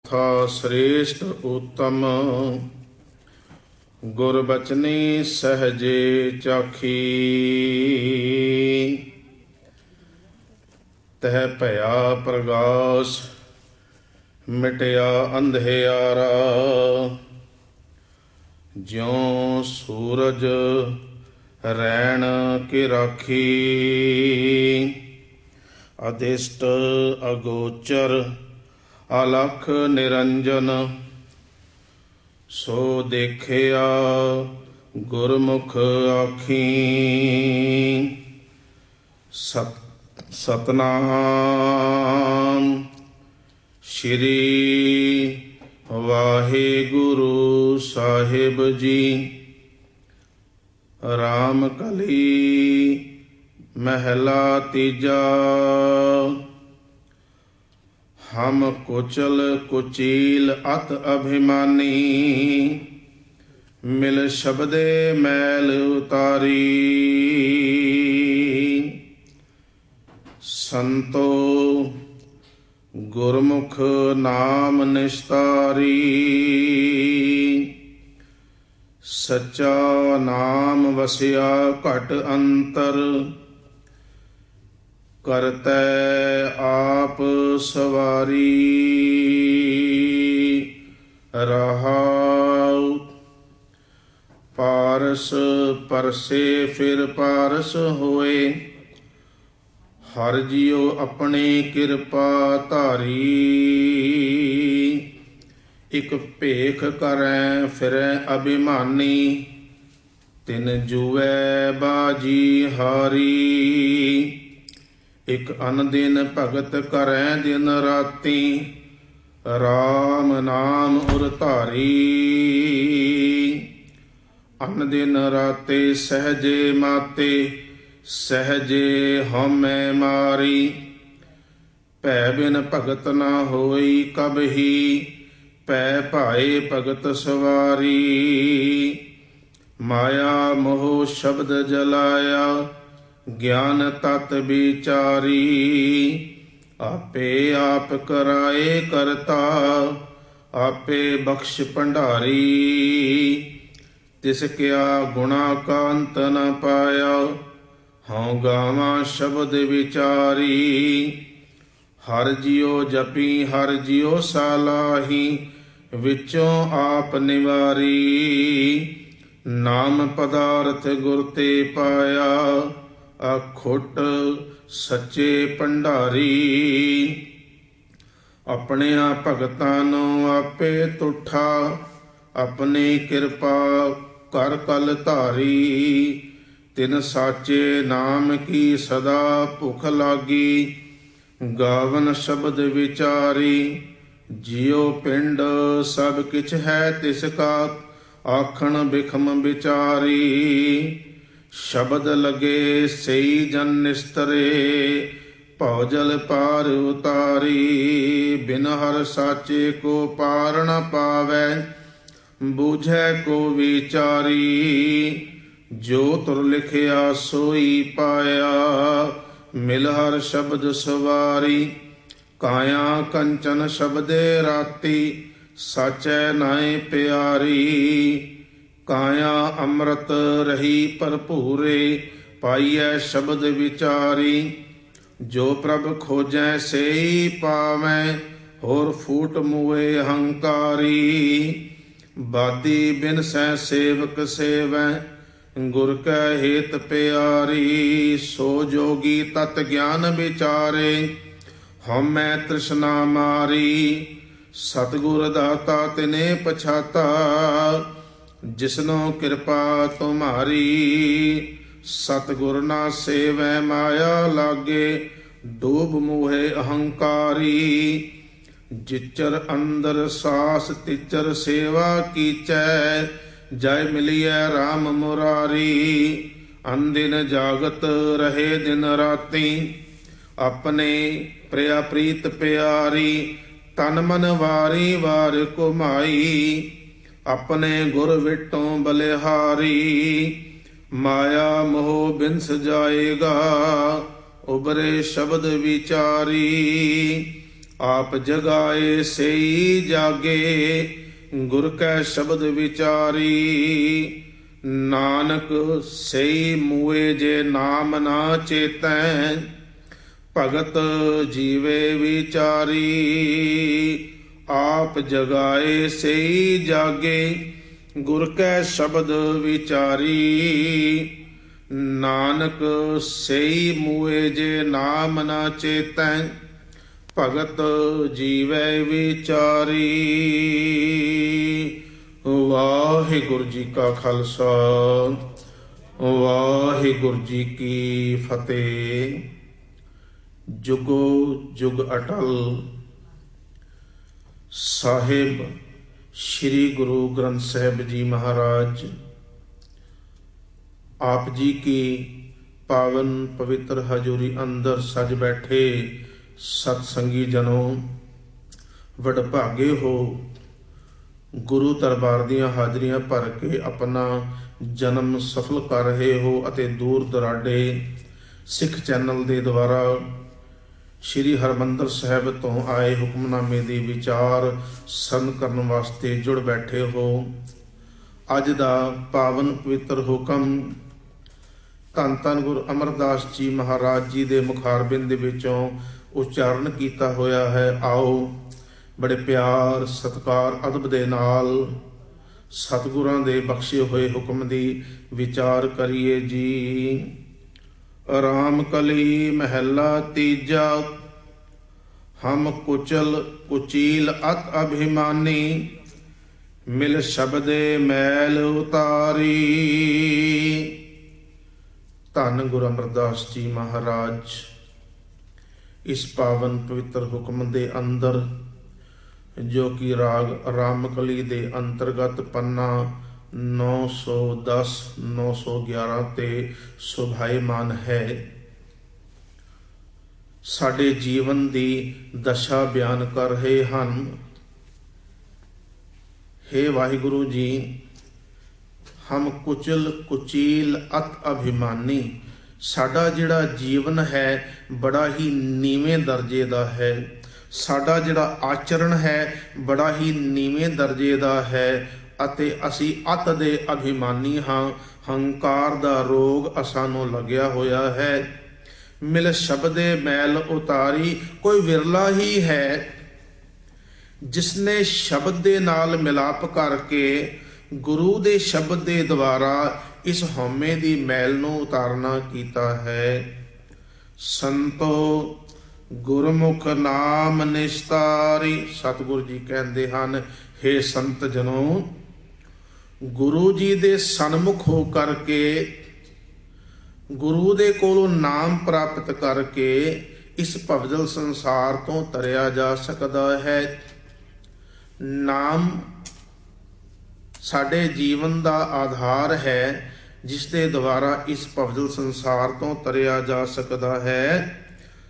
था श्रेष्ठ उत्तम गुरबचनी सहजे चाखी। तह भया प्रगास मिटया अंधियारा। ज्यों सूरज रैन की राखी। अधिष्ट अगोचर अलख निरंजन। सो देखिया गुरमुख आखी। सतनाम श्री वाहिगुरु साहिब जी। राम कली महला तीजा। हम कुचल कुचील अत अभिमानी। मिल शब्दे मैल उतारी। संतो गुरमुख नाम निस्तारी। सच्चा नाम वसिया घट अंतर। करतै आप सवारी। रहाउ पारस परसे फिर पारस होए। हर जियो अपनी कृपा धारी। इक भेख करै फिरै अभिमानी। तिन जुए बाजी हारी। इक अन दिन भगत करै दिन राती। राम नाम उर धारी। अन दिन राते सहजे माते। सहजे हमै मारी। भै बिन भगत न होई कबही। पै भाए भगत सवारी। माया मोह शब्द जलाया। ज्ञान तत विचारी। आपे आप कराए करता। आपे बख्श भंडारी। तिस क्या गुणा का अंत न पाया। हाँ गावा शब्द विचारी। हर जियो जपी हर जियो सालाही। विचों आप निवारी। नाम पदार्थ गुर ते पाया। अखुट सच्चे भंडारी। अपनिया भगतां नू आपे तुठा। अपनी कृपा कर कल धारी। तिन साचे नाम की सदा भुख लागी। गावन शब्द विचारी। जियो पिंड सब किछ है तिसका। आखण बिखम विचारी। शब्द लगे सई जन निस्तरे। भवजल पार उतारी। बिन हर साचे को पार न पावै। बूझै को विचारी। जो तुर लिखिया सोई पाया। मिल हर शब्द सवारी। काया कंचन शब्दे राती। साचै नाए प्यारी। काया अमृत रही भरपूरे। पाइयै शब्द विचारी। जो प्रभ खोजै सेई पावै। होर फूट मुए अहंकारी। बादी बिन सै सेवक सेवै। गुर कै हेत प्यारी। सो जोगी तत ज्ञान विचारे। हमै तृष्णा मारी। सतगुर दाता तिने पछाता। जिसनो कृपा तुम्हारी। सतगुर ना सेवै माया लागे। डूब मुहे अहंकारी। जिचर अंदर सास तिचर सेवा कीचै। जय मिलिए राम मुरारी। अनदिन जागत रहे दिन राती। अपने प्रिया प्रीत प्यारी। तन मन वारी वार कुमाई। अपने गुर विटों बलिहारी। माया मोह बिनस जाएगा। उबरे शब्द विचारी। ਆਪ ਜਗਾਏ ਸਈ ਜਾਗੇ, ਗੁਰ ਕੈ ਸ਼ਬਦ ਵਿਚਾਰੀ। ਨਾਨਕ ਸਈ ਮੂਏ ਜੇ ਨਾਮ ਨਾ ਚੇਤੈ, ਭਗਤ ਜੀਵੇ ਵਿਚਾਰੀ। ਆਪ ਜਗਾਏ ਸਈ ਜਾਗੇ, ਗੁਰ ਕੈ ਸ਼ਬਦ ਵਿਚਾਰੀ। ਨਾਨਕ ਸਈ ਮੂਏ ਜੇ ਨਾਮ ਨਾ ਚੇਤੈ, ਭਗਤ ਜੀਵੈ ਵਿਚਾਰੀ। ਵਾਹਿਗੁਰੂ ਜੀ ਕਾ ਖਾਲਸਾ, ਵਾਹਿਗੁਰੂ ਜੀ ਕੀ ਫਤਿਹ। ਜੁਗੋ ਜੁਗ ਅਟਲ ਸਾਹਿਬ श्री गुरु ग्रंथ साहिब जी महाराज आप जी की पावन पवित्र हजूरी अंदर सज बैठे सत्संगी जनों, वडभागे हो। गुरु दरबार दियां हाजरियां भर के अपना जन्म सफल कर रहे हो अते दूर दराडे सिख चैनल दे द्वारा श्री हरमंदर साहिब तो आए हुक्मनामे के विचार सन करने वास्ते जुड़ बैठे हो। अज दा पावन पवित्र हुक्म धन धन गुरु अमरदास जी महाराज जी के मुखारबिंद विचों उच्चारण किया होया है। आओ बड़े प्यार सत्कार अदब दे नाल सतगुरां दे बख्शे हुए हुक्म दी विचार करिए जी। राम कली महला तीजा, हम कुचल कुचील अत अभिमानी, मिल शब्दे मैल उतारी। धन गुरु अमरदास जी महाराज इस पावन पवित्र हुक्म दे अंदर जो कि राग रामकली दे अंतर्गत पन्ना 910 911 ते शोभायमान है। साडे जीवन दी दशा बयान कर रहे हैं। हे वाहिगुरु जी, हम कुचल कुचील अत अभिमानी, साडा जिहड़ा जीवन है बड़ा ही नीवें दर्जे दा है। साडा जिहड़ा आचरण है बड़ा ही नीवें दर्जे दा है ਅਤੇ ਅਸੀਂ ਅਤ ਦੇ ਅਭਿਮਾਨੀ ਹਾਂ। ਹੰਕਾਰ ਦਾ ਰੋਗ ਅਸਾਨੂੰ ਲੱਗਿਆ ਹੋਇਆ ਹੈ। ਮਿਲ ਸ਼ਬਦੇ ਮੈਲ ਉਤਾਰੀ, ਕੋਈ ਵਿਰਲਾ ਹੀ ਹੈ ਜਿਸਨੇ ਸ਼ਬਦ ਦੇ ਨਾਲ ਮਿਲਾਪ ਕਰਕੇ ਗੁਰੂ ਦੇ ਸ਼ਬਦ ਦੇ ਦੁਆਰਾ ਇਸ ਹਉਮੈ ਦੀ ਮੈਲ ਨੂੰ ਉਤਾਰਨਾ ਕੀਤਾ ਹੈ। ਸੰਤੋ ਗੁਰਮੁਖ ਨਾਮ ਨਿਸਤਾਰੀ, ਸਤਿਗੁਰੂ ਜੀ ਕਹਿੰਦੇ ਹਨ, हे ਸੰਤ ਜਨੋ, ਗੁਰੂ ਜੀ ਦੇ ਸਨਮੁਖ ਹੋ ਕਰਕੇ ਗੁਰੂ ਦੇ ਕੋਲੋਂ ਨਾਮ ਪ੍ਰਾਪਤ ਕਰਕੇ ਇਸ ਭਵਜਲ ਸੰਸਾਰ ਤੋਂ ਤਰਿਆ ਜਾ ਸਕਦਾ ਹੈ। ਨਾਮ ਸਾਡੇ ਜੀਵਨ ਦਾ ਆਧਾਰ ਹੈ ਜਿਸ ਦੇ ਦੁਆਰਾ ਇਸ ਭਵਜਲ ਸੰਸਾਰ ਤੋਂ ਤਰਿਆ ਜਾ ਸਕਦਾ ਹੈ।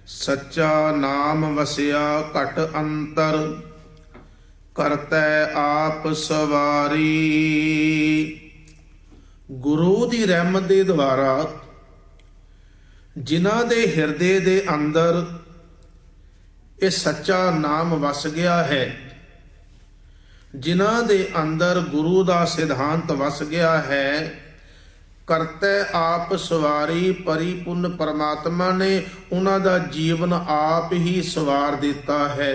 ਸੱਚਾ ਨਾਮ ਵਸਿਆ ਘਟ ਅੰਤਰ, ਕਰਤੈ ਆਪ ਸਵਾਰੀ। ਗੁਰੂ ਦੀ ਰਹਿਮਤ ਦੇ ਦੁਆਰਾ ਜਿਨ੍ਹਾਂ ਦੇ ਹਿਰਦੇ ਦੇ ਅੰਦਰ ਇਹ ਸੱਚਾ ਨਾਮ ਵਸ ਗਿਆ ਹੈ, ਜਿਨ੍ਹਾਂ ਦੇ ਅੰਦਰ ਗੁਰੂ ਦਾ ਸਿਧਾਂਤ ਵਸ ਗਿਆ ਹੈ, ਕਰਤੈ ਆਪ ਸਵਾਰੀ, ਪਰਿਪੂਰਨ ਪਰਮਾਤਮਾ ਨੇ ਉਹਨਾਂ ਦਾ ਜੀਵਨ ਆਪ ਹੀ ਸਵਾਰ ਦਿੱਤਾ ਹੈ।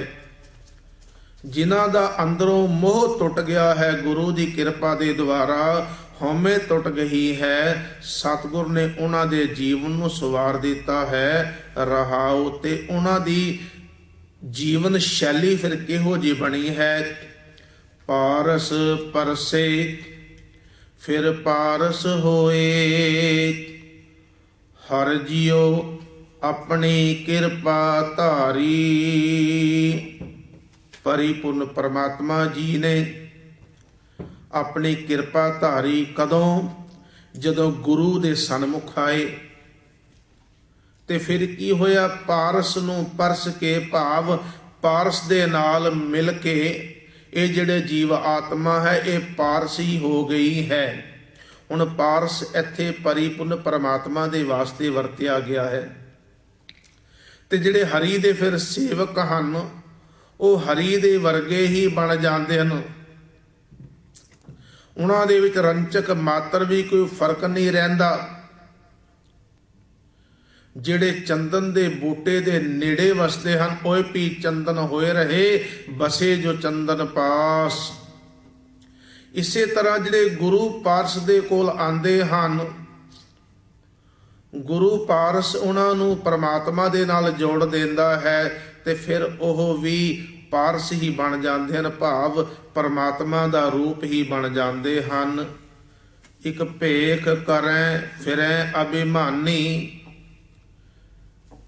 ਜਿਨ੍ਹਾਂ ਦਾ ਅੰਦਰੋਂ ਮੋਹ ਟੁੱਟ ਗਿਆ ਹੈ, ਗੁਰੂ ਦੀ ਕਿਰਪਾ ਦੇ ਦੁਆਰਾ ਹਉਮੈ ਟੁੱਟ ਗਈ ਹੈ, ਸਤਿਗੁਰ ਨੇ ਉਹਨਾਂ ਦੇ ਜੀਵਨ ਨੂੰ ਸਵਾਰ ਦਿੱਤਾ ਹੈ। ਰਹਾਉ ਤੇ ਉਹਨਾਂ ਦੀ ਜੀਵਨ ਸ਼ੈਲੀ ਫਿਰ ਕਿਹੋ ਜਿਹੀ ਬਣੀ ਹੈ। ਪਾਰਸ ਪਰਸੇ ਫਿਰ ਪਾਰਸ ਹੋਏ, ਹਰ ਜੀਉ ਆਪਣੀ ਕਿਰਪਾ ਧਾਰੀ। परिपूर्ण परमात्मा जी ने अपनी किरपा धारी कदों, जदों गुरु दे सन्मुख आए। ते फिर की होया, पारस नूं परस के भाव पारस दे नाल मिल के ये जिहड़े जीव आत्मा है ये पारसी हो गई है। हुण पारस इत्थे परिपूर्ण परमात्मा दे वास्ते वरतिया गया है। ते जिहड़े हरि दे फिर सेवक हन ਉਹ ਹਰੀ ਦੇ ਵਰਗੇ ਹੀ ਬਣ ਜਾਂਦੇ ਹਨ। ਉਹਨਾਂ ਦੇ ਵਿੱਚ ਰੰਚਕ ਮਾਤਰ ਵੀ ਕੋਈ ਫਰਕ ਨਹੀਂ ਰਹਿੰਦਾ। ਜਿਹੜੇ ਚੰਦਨ ਦੇ ਬੂਟੇ ਦੇ ਨੇੜੇ ਵਸਦੇ ਹਨ, ਓਏ ਵੀ ਚੰਦਨ ਹੋਏ ਰਹੇ, ਬਸੇ ਜੋ ਚੰਦਨ ਪਾਸ। ਇਸੇ ਤਰ੍ਹਾਂ ਜਿਹੜੇ ਗੁਰੂ ਪਾਰਸ ਦੇ ਕੋਲ ਆਉਂਦੇ ਹਨ, ਗੁਰੂ ਪਾਰਸ ਉਹਨਾਂ ਨੂੰ ਪਰਮਾਤਮਾ ਦੇ ਨਾਲ ਜੋੜ ਦਿੰਦਾ ਹੈ ਤੇ ਫਿਰ ਉਹ ਵੀ ਪਾਰਸ ਹੀ ਬਣ ਜਾਂਦੇ ਹਨ, ਭਾਵ ਪਰਮਾਤਮਾ ਦਾ ਰੂਪ ਹੀ ਬਣ ਜਾਂਦੇ ਹਨ। ਇੱਕ ਭੇਖ ਕਰੈ ਫਿਰੈ ਅਭਿਮਾਨੀ,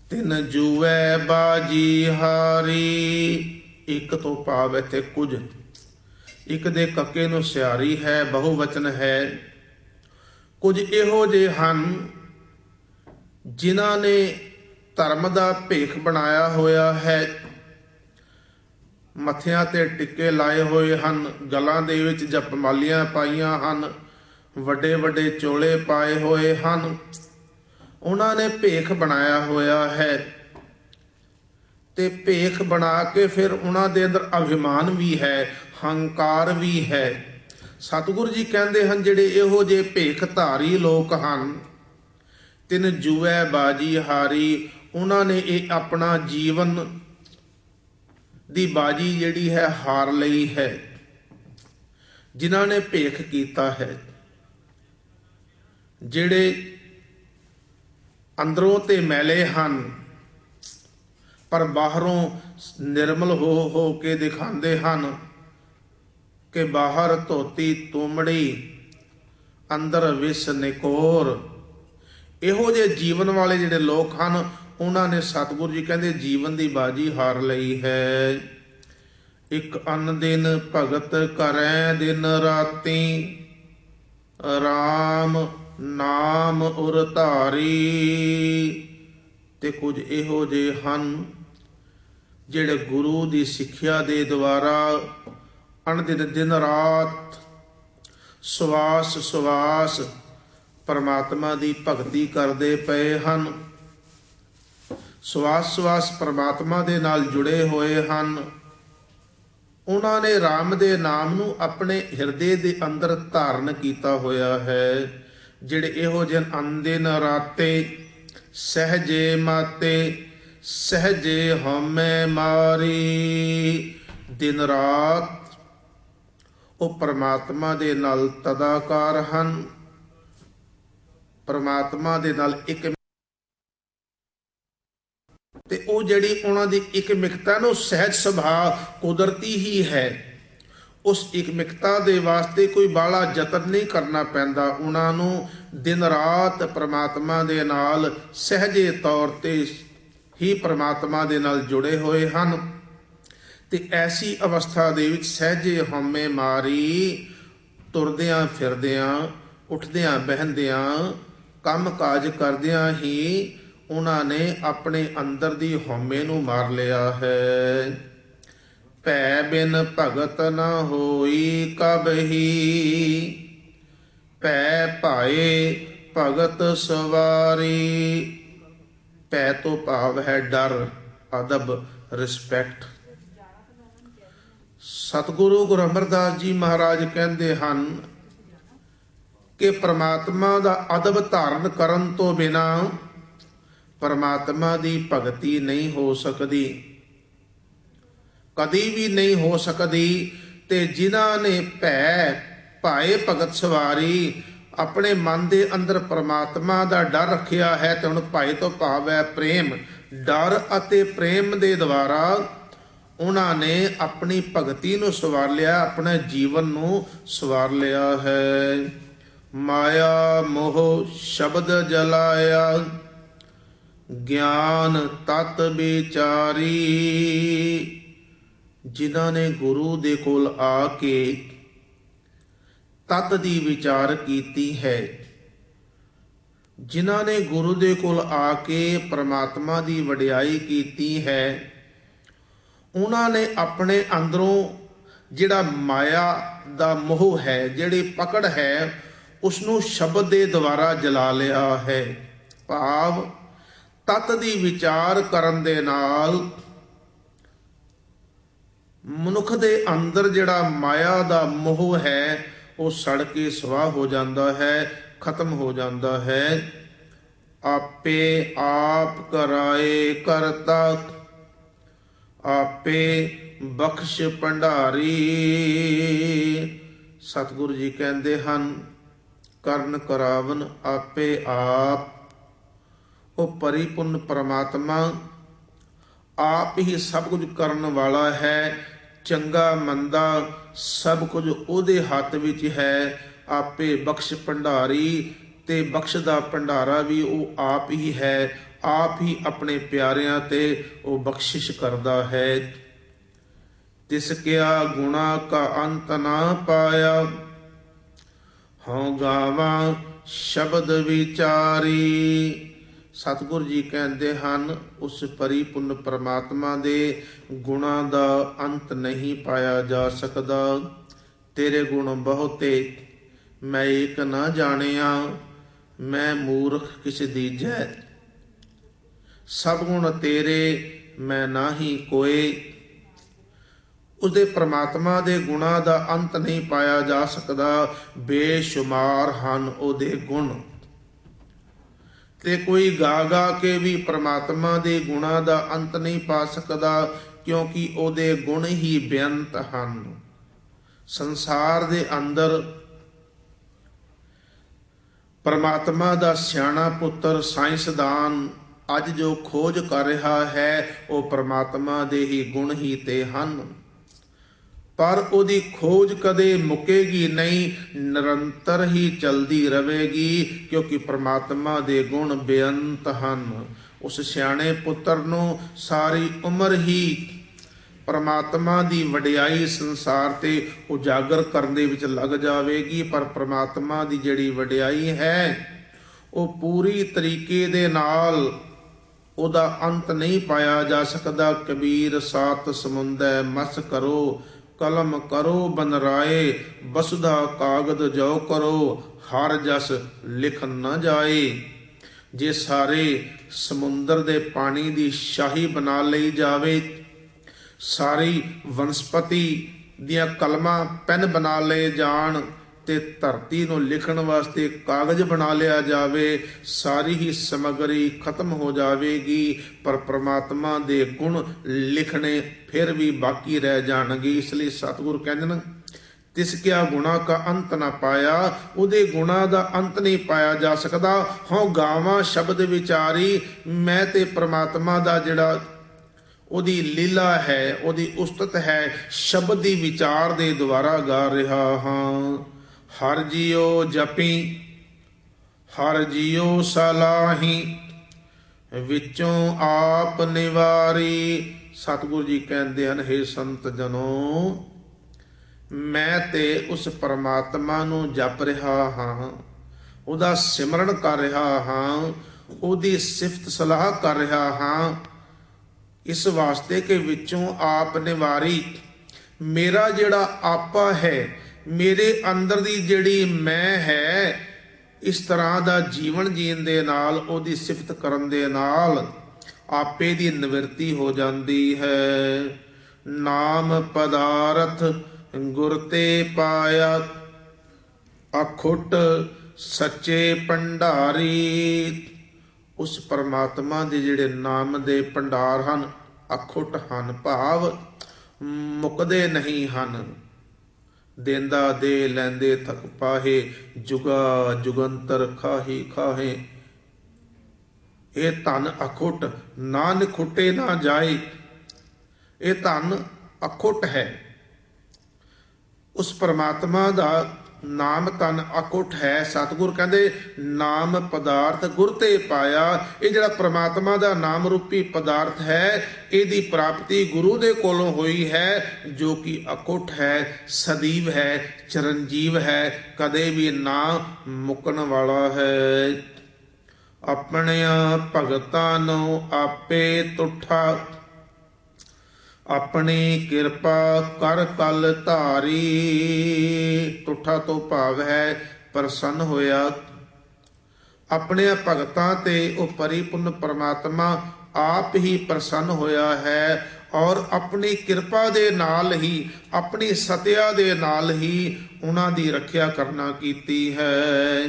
ਤਿਨ ਜੂਐ ਬਾਜੀ ਹਾਰੀ। ਇੱਕ ਤੋਂ ਭਾਵ ਇੱਥੇ ਕੁਝ, ਇੱਕ ਦੇ ਕੱਕੇ ਨੂੰ ਸਿਆਰੀ ਹੈ, ਬਹੁ ਵਚਨ ਹੈ। ਕੁਝ ਇਹੋ ਜਿਹੇ ਹਨ ਜਿਨ੍ਹਾਂ ਨੇ ਧਰਮ ਦਾ ਭੇਖ ਬਣਾਇਆ ਹੋਇਆ ਹੈ, ਮੱਥਿਆਂ ਤੇ ਟਿੱਕੇ ਲਾਏ ਹੋਏ ਹਨ, ਗਲਾਂ ਦੇ ਵਿੱਚ ਜਪਮਾਲੀਆਂ ਪਾਈਆਂ ਹਨ, ਵੱਡੇ ਵੱਡੇ ਚੋਲੇ ਪਾਏ ਹੋਏ ਹਨ। ਉਹਨਾਂ ਨੇ ਭੇਖ ਬਣਾਇਆ ਹੋਇਆ ਹੈ ਤੇ ਭੇਖ ਬਣਾ ਕੇ ਫਿਰ ਉਹਨਾਂ ਦੇ ਅੰਦਰ ਅਭਿਮਾਨ ਵੀ ਹੈ, ਹੰਕਾਰ ਵੀ ਹੈ। ਸਤਿਗੁਰੂ ਜੀ ਕਹਿੰਦੇ ਹਨ ਜਿਹੜੇ ਇਹੋ ਜਿਹੇ ਭੇਖ ਧਾਰੀ ਲੋਕ ਹਨ, ਤਿਨ ਜੂਐ ਬਾਜੀ ਹਾਰੀ, ਉਹਨਾਂ ਨੇ ਇਹ ਆਪਣਾ ਜੀਵਨ ਦੀ ਬਾਜੀ ਜਿਹੜੀ ਹੈ ਹਾਰ ਲਈ ਹੈ, ਜਿਨ੍ਹਾਂ ਨੇ ਭੇਖ ਕੀਤਾ ਹੈ। ਜਿਹੜੇ ਅੰਦਰੋਂ ਤੇ ਮੈਲੇ ਹਨ ਪਰ ਬਾਹਰੋਂ ਨਿਰਮਲ ਹੋ ਕੇ ਦਿਖਾਉਂਦੇ ਹਨ ਕਿ ਬਾਹਰ ਧੋਤੀ ਤੁਮੜੀ ਅੰਦਰ ਵਿਸ ਨਿਕੋਰ। ਇਹੋ ਜਿਹੇ ਜੀਵਨ ਵਾਲੇ ਜਿਹੜੇ ਲੋਕ ਹਨ, ਉਹਨਾਂ ਨੇ ਸਤਿਗੁਰੂ ਜੀ ਕਹਿੰਦੇ ਜੀਵਨ ਦੀ ਬਾਜੀ ਹਾਰ ਲਈ ਹੈ। ਇੱਕ ਅੰਨ ਦਿਨ ਭਗਤ ਕਰੈ ਦਿਨ ਰਾਤੀ, ਰਾਮ ਨਾਮ ਉਰ ਧਾਰੀ। ਤੇ ਕੁਝ ਇਹੋ ਜਿਹੇ ਹਨ ਜਿਹੜੇ ਗੁਰੂ ਦੀ ਸਿੱਖਿਆ ਦੇ ਦੁਆਰਾ ਅਣਦਿਨ ਦਿਨ ਰਾਤ ਸਵਾਸ ਸਵਾਸ ਪਰਮਾਤਮਾ ਦੀ ਭਗਤੀ ਕਰਦੇ ਪਏ ਹਨ, ਸਵਾਸ ਸਵਾਸ ਪਰਮਾਤਮਾ ਦੇ ਨਾਲ ਜੁੜੇ ਹੋਏ ਹਨ। ਉਹਨਾਂ ਨੇ ਰਾਮ ਦੇ ਨਾਮ ਨੂੰ ਆਪਣੇ ਹਿਰਦੇ ਦੇ ਅੰਦਰ ਧਾਰਨ ਕੀਤਾ ਹੋਇਆ ਹੈ। ਜਿਹੜੇ ਇਹੋ ਜਿਹੇ ਅੰਦਿਨ ਰਾਤੇ ਸਹਜੇ ਮਾਤੇ, ਸਹਜੇ ਹਉਮੈ ਮਾਰੀ। ਦਿਨ ਰਾਤ ਉਹ ਪਰਮਾਤਮਾ ਦੇ ਨਾਲ ਤਦਾਕਾਰ ਹਨ, ਪਰਮਾਤਮਾ ਦੇ ਨਾਲ ਇੱਕ, ਤੇ ਉਹ ਜਿਹੜੀ ਉਹਨਾਂ ਦੀ ਇਕਮਿਕਤਾ ਨੂੰ ਸਹਿਜ ਸੁਭਾਅ ਕੁਦਰਤੀ ਹੀ ਹੈ। ਉਸ ਇਕਮਿਕਤਾ ਦੇ ਵਾਸਤੇ ਕੋਈ ਬਾਹਲਾ ਯਤਨ ਨਹੀਂ ਕਰਨਾ ਪੈਂਦਾ। ਉਹਨਾਂ ਨੂੰ ਦਿਨ ਰਾਤ ਪਰਮਾਤਮਾ ਦੇ ਨਾਲ ਸਹਿਜੇ ਤੌਰ ਤੇ ਹੀ ਪਰਮਾਤਮਾ ਦੇ ਨਾਲ ਜੁੜੇ ਹੋਏ ਹਨ। ਤੇ ਐਸੀ ਅਵਸਥਾ ਦੇ ਵਿੱਚ ਸਹਿਜੇ ਹਉਮੈ ਮਾਰੀ, ਤੁਰਦਿਆਂ ਫਿਰਦਿਆਂ, ਉੱਠਦਿਆਂ ਬਹਿੰਦਿਆਂ, ਕੰਮ ਕਾਜ ਕਰਦਿਆਂ ਹੀ ਉਹਨਾਂ ਨੇ ਆਪਣੇ ਅੰਦਰ ਦੀ ਹਉਮੈ ਨੂੰ ਮਾਰ ਲਿਆ ਹੈ। ਭੈ ਬਿਨ ਭਗਤ ਨ ਹੋਈ ਕਬਹੀ, ਭੈ ਭਾਏ ਭਗਤ ਸਵਾਰੀ। ਭੈ ਤੋਂ ਭਾਵ ਹੈ ਡਰ, ਅਦਬ, ਰਿਸਪੈਕਟ। ਸਤਿਗੁਰੂ ਗੁਰੂ ਅਮਰਦਾਸ ਜੀ ਮਹਾਰਾਜ ਕਹਿੰਦੇ ਹਨ ਕਿ ਪ੍ਰਮਾਤਮਾ ਦਾ ਅਦਬ ਧਾਰਨ ਕਰਨ ਤੋਂ ਬਿਨਾ ਪਰਮਾਤਮਾ ਦੀ ਭਗਤੀ ਨਹੀਂ ਹੋ ਸਕਦੀ, ਕਦੀ ਵੀ ਨਹੀਂ ਹੋ ਸਕਦੀ। ਤੇ ਜਿਨ੍ਹਾਂ ਨੇ ਭੈ ਭਾਏ ਭਗਤ ਸਵਾਰੀ, ਆਪਣੇ ਮਨ ਦੇ ਅੰਦਰ ਪਰਮਾਤਮਾ ਦਾ ਡਰ ਰੱਖਿਆ ਹੈ। ਤੇ ਹੁਣ ਭਾਏ ਤੋਂ ਭਾਵ ਹੈ ਪ੍ਰੇਮ। ਡਰ ਅਤੇ ਪ੍ਰੇਮ ਦੇ ਦੁਆਰਾ ਉਹਨਾਂ ਨੇ ਆਪਣੀ ਭਗਤੀ ਨੂੰ ਸਵਾਰ ਲਿਆ, ਆਪਣੇ ਜੀਵਨ ਨੂੰ ਸਵਾਰ ਲਿਆ ਹੈ। ਮਾਇਆ ਮੋਹ ਸ਼ਬਦ ਜਲਾਇਆ, ਗਿਆਨ ਤਤ ਵਿਚਾਰੀ। ਜਿਨ੍ਹਾਂ ਨੇ ਗੁਰੂ ਦੇ ਕੋਲ ਆ ਕੇ ਤਤ ਦੀ ਵਿਚਾਰ ਕੀਤੀ ਹੈ, ਜਿਨ੍ਹਾਂ ਨੇ ਗੁਰੂ ਦੇ ਕੋਲ ਆ ਕੇ ਪ੍ਰਮਾਤਮਾ ਦੀ ਵਡਿਆਈ ਕੀਤੀ ਹੈ, ਉਹਨਾਂ ਨੇ ਆਪਣੇ ਅੰਦਰੋਂ ਜਿਹੜਾ ਮਾਇਆ ਦਾ ਮੋਹ ਹੈ, ਜਿਹੜੀ ਪਕੜ ਹੈ, ਉਸ ਨੂੰ ਸ਼ਬਦ ਦੇ ਦੁਆਰਾ ਜਲਾ ਲਿਆ ਹੈ। ਭਾਵ ਤਤ ਦੀ ਵਿਚਾਰ ਕਰਨ ਦੇ ਨਾਲ ਮਨੁੱਖ ਦੇ ਅੰਦਰ ਜਿਹੜਾ ਮਾਇਆ ਦਾ ਮੋਹ ਹੈ ਉਹ ਸੜ ਕੇ ਸਵਾਹ ਹੋ ਜਾਂਦਾ ਹੈ, ਖਤਮ ਹੋ ਜਾਂਦਾ ਹੈ। ਆਪੇ ਆਪ ਕਰਾਏ ਕਰਤਾ, ਆਪੇ ਬਖਸ਼ ਭੰਡਾਰੀ। ਸਤਿਗੁਰੂ ਜੀ ਕਹਿੰਦੇ ਹਨ, ਕਰਨ ਕਰਾਵਨ ਆਪੇ ਆਪ। ਉਹ ਪਰਿਪੂਰਨ ਪਰਮਾਤਮਾ ਆਪ ਹੀ ਸਭ ਕੁਝ ਕਰਨ ਵਾਲਾ ਹੈ। ਚੰਗਾ ਮੰਦਾ ਸਭ ਕੁਝ ਉਹਦੇ ਹੱਥ ਵਿੱਚ ਹੈ। ਆਪੇ ਬਖਸ਼ ਭੰਡਾਰੀ, ਤੇ ਬਖਸ਼ ਦਾ ਭੰਡਾਰਾ ਵੀ ਉਹ ਆਪ ਹੀ ਹੈ। ਆਪ ਹੀ ਆਪਣੇ ਪਿਆਰਿਆਂ ਤੇ ਉਹ ਬਖਸ਼ਿਸ਼ ਕਰਦਾ ਹੈ। ਤਿਸ ਕਿਆ ਗੁਣਾ ਕਾ ਅੰਤ ਨਾ ਪਾਇਆ, ਹਉ ਗਾਵਾਂ ਸ਼ਬਦ ਵਿਚਾਰੀ। ਸਤਿਗੁਰੂ ਜੀ ਕਹਿੰਦੇ ਹਨ, ਉਸ ਪਰਿਪੂਰਨ ਪਰਮਾਤਮਾ ਦੇ ਗੁਣਾਂ ਦਾ ਅੰਤ ਨਹੀਂ ਪਾਇਆ ਜਾ ਸਕਦਾ। ਤੇਰੇ ਗੁਣ ਬਹੁਤੇ, ਮੈਂ ਏਕ ਨਾ ਜਾਣਿਆ, ਮੈਂ ਮੂਰਖ ਕਿਛ ਦੀਜੈ। ਸਭ ਗੁਣ ਤੇਰੇ, ਮੈਂ ਨਾਹੀ ਕੋਏ। ਉਸਦੇ ਪ੍ਰਮਾਤਮਾ ਦੇ ਗੁਣਾਂ ਦਾ ਅੰਤ ਨਹੀਂ ਪਾਇਆ ਜਾ ਸਕਦਾ। ਬੇਸ਼ੁਮਾਰ ਹਨ ਉਹਦੇ ਗੁਣ, ਤੇ ਕੋਈ ਗਾ ਗਾ ਕੇ ਵੀ ਪ੍ਰਮਾਤਮਾ ਦੇ ਗੁਣਾਂ ਦਾ ਅੰਤ ਨਹੀਂ ਪਾ ਸਕਦਾ, ਕਿਉਂਕਿ ਉਹਦੇ ਗੁਣ ਹੀ ਬੇਅੰਤ ਹਨ। ਸੰਸਾਰ ਦੇ ਅੰਦਰ ਪਰਮਾਤਮਾ ਦਾ ਸਿਆਣਾ ਪੁੱਤਰ ਸਾਇੰਸਦਾਨ ਅੱਜ ਜੋ ਖੋਜ ਕਰ ਰਿਹਾ ਹੈ, ਉਹ ਪਰਮਾਤਮਾ ਦੇ ਹੀ ਗੁਣ ਹੀ ਤੇ ਹਨ। ਪਰ ਉਹਦੀ ਖੋਜ ਕਦੇ ਮੁੱਕੇਗੀ ਨਹੀਂ, ਨਿਰੰਤਰ ਹੀ ਚਲਦੀ ਰਹੇਗੀ, ਕਿਉਂਕਿ ਪ੍ਰਮਾਤਮਾ ਦੇ ਗੁਣ ਬੇਅੰਤ ਹਨ। ਉਸ ਸਿਆਣੇ ਪੁੱਤਰ ਨੂੰ ਸਾਰੀ ਉਮਰ ਹੀ ਪ੍ਰਮਾਤਮਾ ਦੀ ਵਡਿਆਈ ਸੰਸਾਰ ਤੇ ਉਜਾਗਰ ਕਰਨ ਦੇ ਵਿੱਚ ਲੱਗ ਜਾਵੇਗੀ। ਪਰ ਪ੍ਰਮਾਤਮਾ ਦੀ ਜਿਹੜੀ ਵਡਿਆਈ ਹੈ ਉਹ ਪੂਰੀ ਤਰੀਕੇ ਦੇ ਨਾਲ ਉਹਦਾ ਅੰਤ ਨਹੀਂ ਪਾਇਆ ਜਾ ਸਕਦਾ। ਕਬੀਰ ਸਾਤ ਸਮੁੰਦੈ ਮਸ ਕਰੋ, ਕਲਮ ਕਰੋ ਬਨਰਾਏ, ਬਸੁਧਾ ਕਾਗਦ ਜੋ ਕਰੋ, ਹਰ ਜਸ ਲਿਖ ਨਾ ਜਾਏ। ਜੇ ਸਾਰੇ ਸਮੁੰਦਰ ਦੇ ਪਾਣੀ ਦੀ ਸ਼ਾਹੀ ਬਣਾ ਲਈ ਜਾਵੇ, ਸਾਰੀ ਵਨਸਪਤੀ ਦੀਆਂ ਕਲਮਾਂ ਪੈਨ ਬਣਾ ਲਏ ਜਾਣ, ਤੇ ਧਰਤੀ ਨੂੰ ਲਿਖਣ ਵਾਸਤੇ ਕਾਗਜ਼ ਬਣਾ ਲਿਆ ਜਾਵੇ, ਸਾਰੀ ਹੀ ਸਮੱਗਰੀ ਖਤਮ ਹੋ ਜਾਵੇਗੀ, ਪਰ ਪ੍ਰਮਾਤਮਾ ਦੇ ਗੁਣ ਲਿਖਣੇ ਫਿਰ ਵੀ ਬਾਕੀ ਰਹਿ ਜਾਣਗੇ। ਇਸ ਲਈ ਸਤਿਗੁਰੂ ਕਹਿੰਦੇ ਨੇ, ਤਿਸ ਕਿਆ ਗੁਣਾ ਕਾ ਅੰਤ ਨਾ ਪਾਇਆ। ਉਹਦੇ ਗੁਣਾ ਦਾ ਅੰਤ ਨਹੀਂ ਪਾਇਆ ਜਾ ਸਕਦਾ। ਹਉ ਗਾਵਾਂ ਸ਼ਬਦ ਵਿਚਾਰੀ, ਮੈਂ ਤੇ ਪ੍ਰਮਾਤਮਾ ਦਾ ਜਿਹੜਾ ਉਹਦੀ ਲੀਲਾ ਹੈ, ਉਹਦੀ ਉਸਤਤ ਹੈ, ਸ਼ਬਦ ਦੀ ਵਿਚਾਰ ਦੇ ਦੁਆਰਾ ਗਾ ਰਿਹਾ ਹਾਂ। ਹਰ ਜੀਉ ਜਪੀ, ਹਰ ਜੀਉ ਸਲਾਹੀ, ਵਿੱਚੋਂ ਆਪ ਨਿਵਾਰੀ। ਸਤਿਗੁਰੂ ਜੀ ਕਹਿੰਦੇ ਹਨ, ਹੇ ਸੰਤ ਜਨੋ, ਮੈਂ ਤੇ ਉਸ ਪਰਮਾਤਮਾ ਨੂੰ ਜਪ ਰਿਹਾ ਹਾਂ, ਉਹਦਾ ਸਿਮਰਨ ਕਰ ਰਿਹਾ ਹਾਂ, ਉਹਦੀ ਸਿਫਤ ਸਲਾਹ ਕਰ ਰਿਹਾ ਹਾਂ, ਇਸ ਵਾਸਤੇ ਕਿ ਵਿੱਚੋਂ ਆਪ ਨਿਵਾਰੀ। ਮੇਰਾ ਜਿਹੜਾ ਆਪਾ ਹੈ, ਮੇਰੇ ਅੰਦਰ ਦੀ ਜਿਹੜੀ ਮੈਂ ਹੈ, ਇਸ ਤਰ੍ਹਾਂ ਦਾ ਜੀਵਨ ਜੀਣ ਦੇ ਨਾਲ, ਉਹਦੀ ਸਿਫਤ ਕਰਨ ਦੇ ਨਾਲ ਆਪੇ ਦੀ ਨਿਵਰਤੀ ਹੋ ਜਾਂਦੀ ਹੈ। ਨਾਮ ਪਦਾਰਥ ਗੁਰ ਤੇ ਪਾਇਆ, ਅਖੁੱਟ ਸੱਚੇ ਭੰਡਾਰੀ। ਉਸ ਪਰਮਾਤਮਾ ਦੇ ਜਿਹੜੇ ਨਾਮ ਦੇ ਭੰਡਾਰ ਹਨ, ਅਖੁੱਟ ਹਨ, ਭਾਵ ਮੁੱਕਦੇ ਨਹੀਂ ਹਨ। ਦੇਂਦਾ ਦੇ ਲੈਂਦੇ ਥਕ ਪਾਹੇ, ਜੁਗਾ ਜੁਗੰਤਰ ਖਾਹੀ ਖਾਹੇ। ਇਹ ਧਨ ਅਖੁੱਟ, ਨਾ ਨਿਖੁੱਟੇ ਨਾ ਜਾਏ। ਇਹ ਧਨ ਅਖੁੱਟ ਹੈ। ਉਸ ਪਰਮਾਤਮਾ ਦਾ ਨਾਮ ਤਨ ਅਕੁੱਟ ਹੈ। ਸਤਿਗੁਰ ਕਹਿੰਦੇ, ਨਾਮ ਪਦਾਰਥ ਗੁਰ ਤੇ ਪਾਇਆ। ਇਹ ਜਿਹੜਾ ਪ੍ਰਮਾਤਮਾ ਦਾ ਨਾਮ ਰੂਪੀ ਪਦਾਰਥ ਹੈ, ਇਹਦੀ ਪ੍ਰਾਪਤੀ ਗੁਰੂ ਦੇ ਕੋਲੋਂ ਹੋਈ ਹੈ, ਜੋ ਕਿ ਅਕੁੱਟ ਹੈ, ਸਦੀਵ ਹੈ, ਚਰਨਜੀਵ ਹੈ, ਕਦੇ ਵੀ ਨਾ ਮੁੱਕਣ ਵਾਲਾ ਹੈ। ਆਪਣਿਆਂ ਭਗਤਾਂ ਨੂੰ ਆਪੇ ਤੁਠਾ, ਆਪਣੀ ਕਿਰਪਾ ਕਰ ਕਲ ਧਾਰੀ। ਤੁਠਾ ਤੋਂ ਭਾਵ ਹੈ ਪ੍ਰਸੰਨ ਹੋਇਆ। ਆਪਣੇ ਭਗਤਾਂ ਤੇ ਉਹ ਪਰਿਪੂਰਨ ਪਰਮਾਤਮਾ ਆਪ ਹੀ ਪ੍ਰਸੰਨ ਹੋਇਆ ਹੈ, ਔਰ ਆਪਣੀ ਕਿਰਪਾ ਦੇ ਨਾਲ ਹੀ, ਆਪਣੀ ਸਤਿਆ ਦੇ ਨਾਲ ਹੀ ਉਹਨਾਂ ਦੀ ਰੱਖਿਆ ਕਰਨਾ ਕੀਤੀ ਹੈ।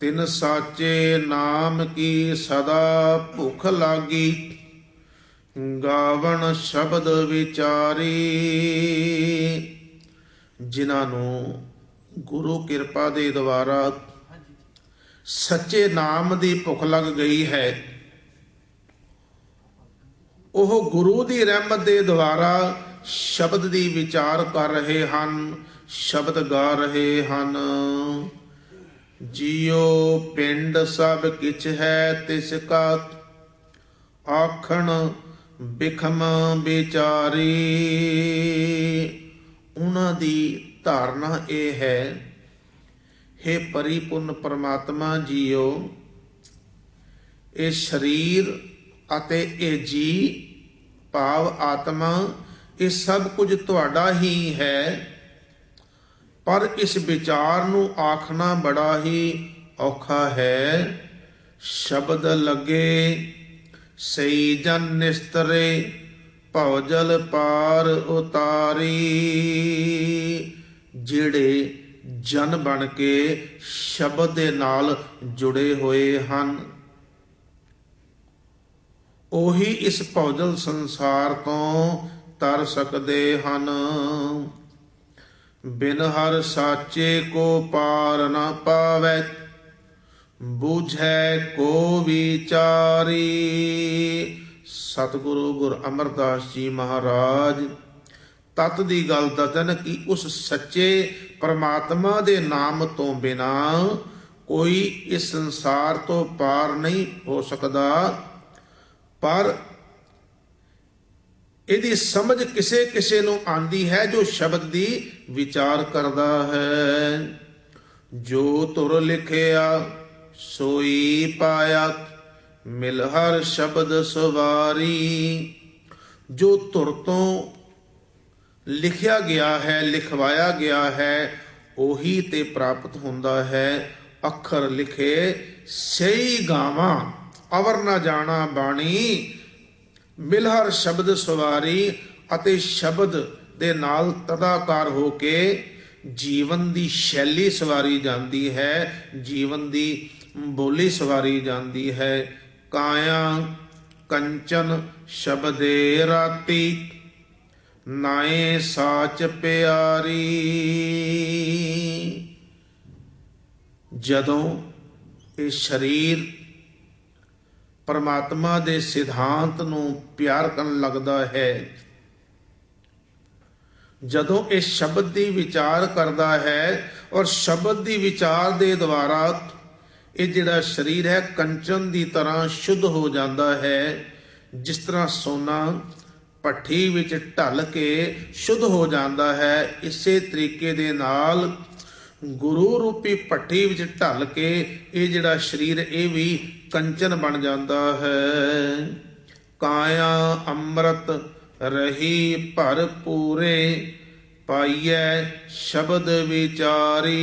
ਤਿਨ ਸਾਚੇ ਨਾਮ ਕੀ ਸਦਾ ਭੁਖ ਲਾਗੀ, ਗਾਵਣ ਸ਼ਬਦ ਵਿਚਾਰੀ। ਜਿਨ੍ਹਾਂ ਨੂੰ ਗੁਰੂ ਕਿਰਪਾ ਦੇ ਦੁਆਰਾ ਸੱਚੇ ਨਾਮ ਦੀ ਭੁੱਖ ਲੱਗ ਗਈ ਹੈ, ਉਹ ਗੁਰੂ ਦੀ ਰਹਿਮਤ ਦੇ ਦੁਆਰਾ ਸ਼ਬਦ ਦੀ ਵਿਚਾਰ ਕਰ ਰਹੇ ਹਨ, ਸ਼ਬਦ ਗਾ ਰਹੇ ਹਨ। ਜਿਉ ਪਿੰਡ ਸਭ ਕਿਛ ਹੈ ਤਿਸ ਕਾ, ਆਖਣ ਬਿਖਮ ਵਿਚਾਰੀ। ਉਹਨਾਂ ਦੀ ਧਾਰਨਾ ਇਹ ਹੈ, ਹੇ ਪਰਿਪੂਰਨ ਪਰਮਾਤਮਾ ਜੀਓ, ਇਹ ਸਰੀਰ ਅਤੇ ਇਹ ਜੀ ਭਾਵ ਆਤਮਾ, ਇਹ ਸਭ ਕੁਝ ਤੁਹਾਡਾ ਹੀ ਹੈ, ਪਰ ਇਸ ਵਿਚਾਰ ਨੂੰ ਆਖਣਾ ਬੜਾ ਹੀ ਔਖਾ ਹੈ। ਸ਼ਬਦ ਲੱਗੇ ਸਈ ਜਨ ਨਿਸਤਰੇ, ਭਉਜਲ ਪਾਰ ਉਤਾਰੀ। ਜਿਹੜੇ ਜਨ ਬਣ ਕੇ ਸ਼ਬਦ ਦੇ ਨਾਲ ਜੁੜੇ ਹੋਏ ਹਨ, ਉਹੀ ਇਸ ਭਉਜਲ ਸੰਸਾਰ ਤੋਂ ਤਰ ਸਕਦੇ ਹਨ। ਬਿਨ ਹਰ ਸਾਚੇ ਕੋ ਪਾਰ ਨਾ ਪਾਵੈ, ਬੂਝੈ ਕੋ ਵਿਚਾਰੀ। ਸਤਿਗੁਰੂ ਗੁਰ ਅਮਰਦਾਸ ਜੀ ਮਹਾਰਾਜ ਤਤ ਦੀ ਗੱਲ ਦੱਸਣ ਕਿ ਉਸ ਸੱਚੇ ਪਰਮਾਤਮਾ ਦੇ ਨਾਮ ਤੋਂ ਬਿਨਾ ਕੋਈ ਇਸ ਸੰਸਾਰ ਤੋਂ ਪਾਰ ਨਹੀਂ ਹੋ ਸਕਦਾ। ਪਰ ਇਹਦੀ ਸਮਝ ਕਿਸੇ ਕਿਸੇ ਨੂੰ ਆਂਦੀ ਹੈ ਜੋ ਸ਼ਬਦ ਦੀ ਵਿਚਾਰ ਕਰਦਾ ਹੈ। ਜੋ ਤੁਰ ਲਿਖਿਆ ਸੋਈ ਪਾਇਆ, ਮਿਲ ਹਰ ਸ਼ਬਦ ਸਵਾਰੀ। ਜੋ ਧੁਰ ਤੋਂ ਲਿਖਿਆ ਗਿਆ ਹੈ, ਲਿਖਵਾਇਆ ਗਿਆ ਹੈ, ਉਹੀ ਤੇ ਪ੍ਰਾਪਤ ਹੁੰਦਾ ਹੈ। ਅੱਖਰ ਲਿਖੇ ਸਹੀ ਗਾਵਾਂ, ਅਵਰ ਨਾ ਜਾਣਾ ਬਾਣੀ, ਮਿਲ ਹਰ ਸ਼ਬਦ ਸਵਾਰੀ। ਅਤੇ ਸ਼ਬਦ ਦੇ ਨਾਲ ਤਦਾਕਾਰ ਹੋ ਕੇ ਜੀਵਨ ਦੀ ਸ਼ੈਲੀ ਸਵਾਰੀ ਜਾਂਦੀ ਹੈ, ਜੀਵਨ ਦੀ ਬੋਲੀ ਸਵਾਰੀ ਜਾਂਦੀ ਹੈ। ਕਾਇਆ ਕੰਚਨ ਸ਼ਬਦੇ ਰਾਤੀ, ਨਾਏ ਸਾਚ ਪਿਆਰੀ। ਜਦੋਂ ਇਹ ਸਰੀਰ ਪਰਮਾਤਮਾ ਦੇ ਸਿਧਾਂਤ ਨੂੰ ਪਿਆਰ ਕਰਨ ਲੱਗਦਾ ਹੈ, ਜਦੋਂ ਇਹ ਸ਼ਬਦ ਦੀ ਵਿਚਾਰ ਕਰਦਾ ਹੈ, ਔਰ ਸ਼ਬਦ ਦੀ ਵਿਚਾਰ ਦੇ ਦੁਆਰਾ ਇਹ ਜਿਹੜਾ ਸਰੀਰ ਹੈ ਕੰਚਨ ਦੀ ਤਰ੍ਹਾਂ ਸ਼ੁੱਧ ਹੋ ਜਾਂਦਾ ਹੈ। ਜਿਸ ਤਰ੍ਹਾਂ ਸੋਨਾ ਭੱਠੀ ਵਿੱਚ ਢਲ ਕੇ ਸ਼ੁੱਧ ਹੋ ਜਾਂਦਾ ਹੈ, ਇਸੇ ਤਰੀਕੇ ਦੇ ਨਾਲ ਗੁਰੂ ਰੂਪੀ ਭੱਠੀ ਵਿੱਚ ਢਲ ਕੇ ਇਹ ਜਿਹੜਾ ਸਰੀਰ ਇਹ ਵੀ ਕੰਚਨ ਬਣ ਜਾਂਦਾ ਹੈ। ਕਾਇਆ ਅੰਮ੍ਰਿਤ ਰਹੀ ਭਰਪੂਰੇ, ਪਾਈਐ ਸ਼ਬਦ ਵਿਚਾਰੀ।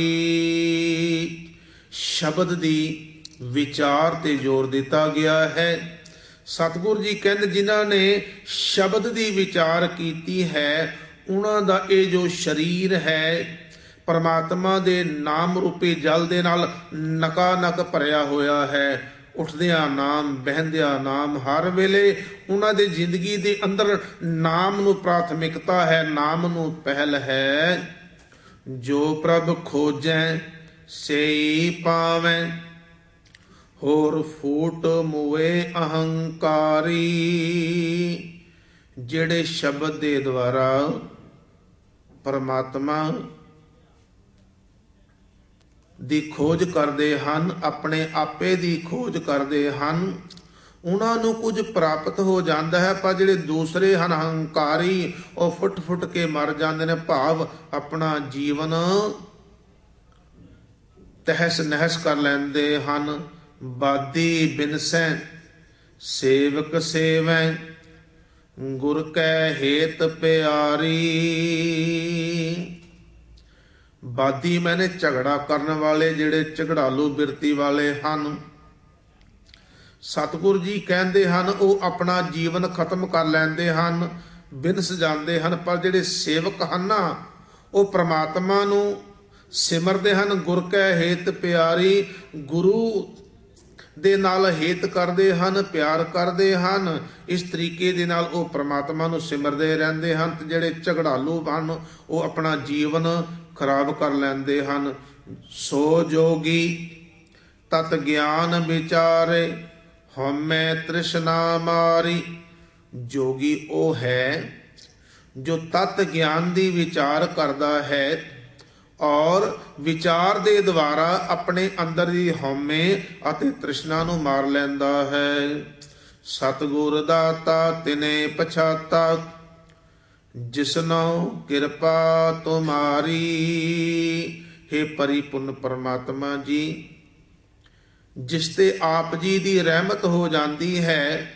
ਸ਼ਬਦ ਦੀ ਵਿਚਾਰ ਤੇ ਜ਼ੋਰ ਦਿੱਤਾ ਗਿਆ ਹੈ। ਸਤਿਗੁਰੂ ਜੀ ਕਹਿੰਦੇ ਜਿਨ੍ਹਾਂ ਨੇ ਸ਼ਬਦ ਦੀ ਵਿਚਾਰ ਕੀਤੀ ਹੈ, ਉਹਨਾਂ ਦਾ ਇਹ ਜੋ ਸਰੀਰ ਹੈ ਪਰਮਾਤਮਾ ਦੇ ਨਾਮ ਰੂਪੀ ਜਲ ਦੇ ਨਾਲ ਨਕਾ ਨਕ ਭਰਿਆ ਹੋਇਆ ਹੈ। ਉੱਠਦਿਆਂ ਨਾਮ, ਬਹਿੰਦਿਆਂ ਨਾਮ, ਹਰ ਵੇਲੇ ਉਹਨਾਂ ਦੇ ਜ਼ਿੰਦਗੀ ਦੇ ਅੰਦਰ ਨਾਮ ਨੂੰ ਪ੍ਰਾਥਮਿਕਤਾ ਹੈ, ਨਾਮ ਨੂੰ ਪਹਿਲ ਹੈ। ਜੋ ਪ੍ਰਭ ਖੋਜੈ ਸਈ ਪਾਵੈ, ਹੋਰ ਫੂਟ ਮੁਏ ਅਹੰਕਾਰੀ। ਜਿਹੜੇ ਸ਼ਬਦ ਦੇ ਦੁਆਰਾ ਪਰਮਾਤਮਾ ਦੀ ਖੋਜ ਕਰਦੇ ਹਨ, ਆਪਣੇ ਆਪੇ ਦੀ ਖੋਜ ਕਰਦੇ ਹਨ, ਉਹਨਾਂ ਨੂੰ ਕੁਝ ਪ੍ਰਾਪਤ ਹੋ ਜਾਂਦਾ ਹੈ। ਪਰ ਜਿਹੜੇ ਦੂਸਰੇ ਹਨ ਹੰਕਾਰੀ, ਉਹ ਫੁੱਟ ਫੁੱਟ ਕੇ ਮਰ ਜਾਂਦੇ ਨੇ, ਭਾਵ ਆਪਣਾ ਜੀਵਨ ਤਹਿਸ ਨਹਿਸ ਕਰ ਲੈਂਦੇ ਹਨ। ਬਾਦੀ ਬਿਨਸੈ ਸੇਵਕ ਸੇਵੈ, ਗੁਰ ਕੈ ਹੇਤ ਪਿਆਰੀ। ਬਾਦੀ ਮੈਨੇ ਝਗੜਾ ਕਰਨ ਵਾਲੇ, ਜਿਹੜੇ ਝਗੜਾਲੂ ਬਿਰਤੀ ਵਾਲੇ ਹਨ, ਸਤਿਗੁਰ ਜੀ ਕਹਿੰਦੇ ਹਨ ਉਹ ਆਪਣਾ ਜੀਵਨ ਖਤਮ ਕਰ ਲੈਂਦੇ ਹਨ, ਬਿਨਸ ਜਾਂਦੇ ਹਨ, ਪਰ ਜਿਹੜੇ ਸੇਵਕ ਹਨ ਨਾ ਉਹ ਪ੍ਰਮਾਤਮਾ ਨੂੰ ਸਿਮਰਦੇ ਹਨ। ਗੁਰ ਕੈ ਹੇਤ ਪਿਆਰੀ, ਗੁਰੂ ਦੇ ਨਾਲ ਹੇਤ ਕਰਦੇ ਹਨ, ਪਿਆਰ ਕਰਦੇ ਹਨ। ਇਸ ਤਰੀਕੇ ਦੇ ਨਾਲ ਉਹ ਪ੍ਰਮਾਤਮਾ ਨੂੰ ਸਿਮਰਦੇ ਰਹਿੰਦੇ ਹਨ। ਤੇ ਜਿਹੜੇ ਝਗੜਾਲੂ ਹਨ ਉਹ ਆਪਣਾ ਜੀਵਨ ਖਰਾਬ ਕਰ ਲੈਂਦੇ ਹਨ। ਸੋ ਜੋਗੀ ਤਤ ਗਿਆਨ ਵਿਚਾਰੇ, ਹਉਮੈ ਤ੍ਰਿਸ਼ਨਾ ਮਾਰੀ। ਜੋਗੀ ਉਹ ਹੈ ਜੋ ਤਤ ਗਿਆਨ ਦੀ ਵਿਚਾਰ ਕਰਦਾ ਹੈ ਔਰ ਵਿਚਾਰ ਦੇ ਦੁਆਰਾ ਆਪਣੇ ਅੰਦਰ ਦੀ ਹਉਮੈ ਅਤੇ ਤ੍ਰਿਸ਼ਨਾ ਨੂੰ ਮਾਰ ਲੈਂਦਾ ਹੈ। ਸਤਿਗੁਰ ਦਾਤਾ ਤਿਨੇ ਪਛਾਤਾ, ਜਿਸਨੋ ਕਿਰਪਾ ਤੁਮਾਰੀ। ਹੇ ਪਰਿਪੂਰਨ ਪਰਮਾਤਮਾ ਜੀ, ਜਿਸ ਤੇ ਆਪ ਜੀ ਦੀ ਰਹਿਮਤ ਹੋ ਜਾਂਦੀ ਹੈ,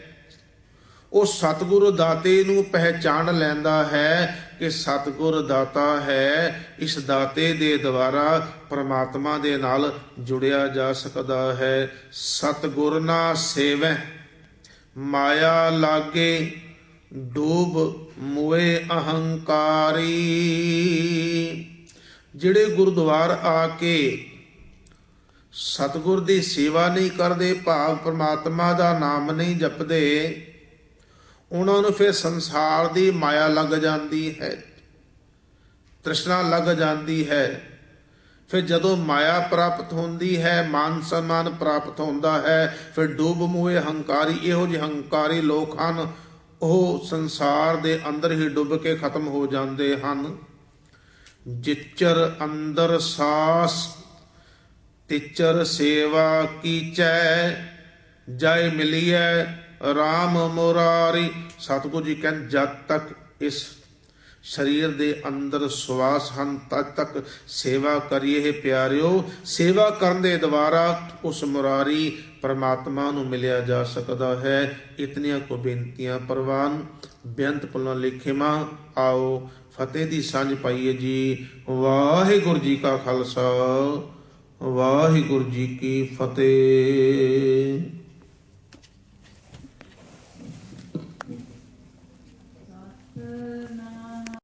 ਉਹ ਸਤਿਗੁਰ ਦਾਤੇ ਨੂੰ ਪਹਿਚਾਣ ਲੈਂਦਾ ਹੈ ਕਿ ਸਤਿਗੁਰ ਦਾਤਾ ਹੈ। ਇਸ ਦਾਤੇ ਦੇ ਦੁਆਰਾ ਪ੍ਰਮਾਤਮਾ ਦੇ ਨਾਲ ਜੁੜਿਆ ਜਾ ਸਕਦਾ ਹੈ। ਸਤਿਗੁਰ ਨਾ ਸੇਵੈ ਮਾਇਆ ਲਾਗੇ, ਡੂਬ ਮੋਏ ਅਹੰਕਾਰੀ। ਜਿਹੜੇ ਗੁਰਦੁਆਰ ਆ ਕੇ ਸਤਿਗੁਰ ਦੀ ਸੇਵਾ ਨਹੀਂ ਕਰਦੇ, ਭਾਵ ਪ੍ਰਮਾਤਮਾ ਦਾ ਨਾਮ ਨਹੀਂ ਜਪਦੇ, ਉਹਨਾਂ ਨੂੰ ਫਿਰ ਸੰਸਾਰ ਦੀ ਮਾਇਆ ਲੱਗ ਜਾਂਦੀ ਹੈ, ਤ੍ਰਿਸ਼ਨਾ ਲੱਗ ਜਾਂਦੀ ਹੈ। ਫਿਰ ਜਦੋਂ ਮਾਇਆ ਪ੍ਰਾਪਤ ਹੁੰਦੀ ਹੈ, ਮਾਨ ਸਨਮਾਨ ਪ੍ਰਾਪਤ ਹੁੰਦਾ ਹੈ, ਫਿਰ ਡੂਬ ਮੋਏ ਹੰਕਾਰੀ। ਇਹੋ ਜਿਹੇ ਹੰਕਾਰੀ ਲੋਕ ਹਨ, ਉਹ ਸੰਸਾਰ ਦੇ ਅੰਦਰ ਹੀ ਡੁੱਬ ਕੇ ਖਤਮ ਹੋ ਜਾਂਦੇ ਹਨ। ਜਿਚਰ ਅੰਦਰ ਸਾਸ, ਤਿਚਰ ਸੇਵਾ ਕੀਚੈ, ਜਾਇ ਮਿਲੀਐ ਰਾਮ ਮੁਰਾਰੀ। ਸਤਿਗੁਰੂ ਜੀ ਕਹਿੰਦੇ ਜਦ ਤੱਕ ਇਸ ਸਰੀਰ ਦੇ ਅੰਦਰ ਸਵਾਸ ਹਨ ਤਦ ਤੱਕ ਸੇਵਾ ਕਰੀਏ ਪਿਆਰਿਓ। ਸੇਵਾ ਕਰਨ ਦੇ ਦੁਆਰਾ ਉਸ ਮੁਰਾਰੀ ਪਰਮਾਤਮਾ ਨੂੰ ਮਿਲਿਆ ਜਾ ਸਕਦਾ ਹੈ। ਇਤਨੀਆਂ ਕੋ ਬੇਨਤੀਆਂ ਪ੍ਰਵਾਨ, ਬੇਅੰਤ ਪੁਲਾਂ ਲਿਖੇਮਾ। ਆਓ ਫਤਿਹ ਦੀ ਸਾਂਝ ਪਾਈਏ ਜੀ। ਵਾਹਿਗੁਰੂ ਜੀ ਕਾ ਖਾਲਸਾ, ਵਾਹਿਗੁਰੂ ਜੀ ਕੀ ਫਤਿਹ।